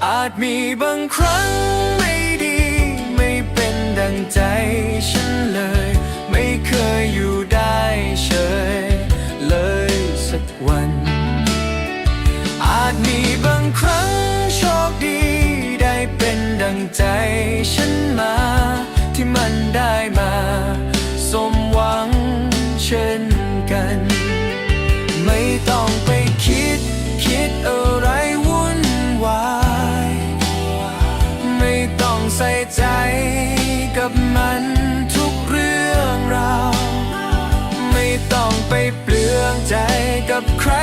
อาจมีบางครั้งไม่ดีไม่เป็นดังใจฉันเลยไม่เคยอยู่ได้เฉยเลยสักวันอาจมีบางครั้งโชคดีได้เป็นดังใจฉันมาที่มันได้มาสมหวังเช่นกันไม่ต้องไปคิดอะไรวุ่นวายไม่ต้องใส่ใจกับมันทุกเรื่องราวไม่ต้องไปเปลืองใจกับใคร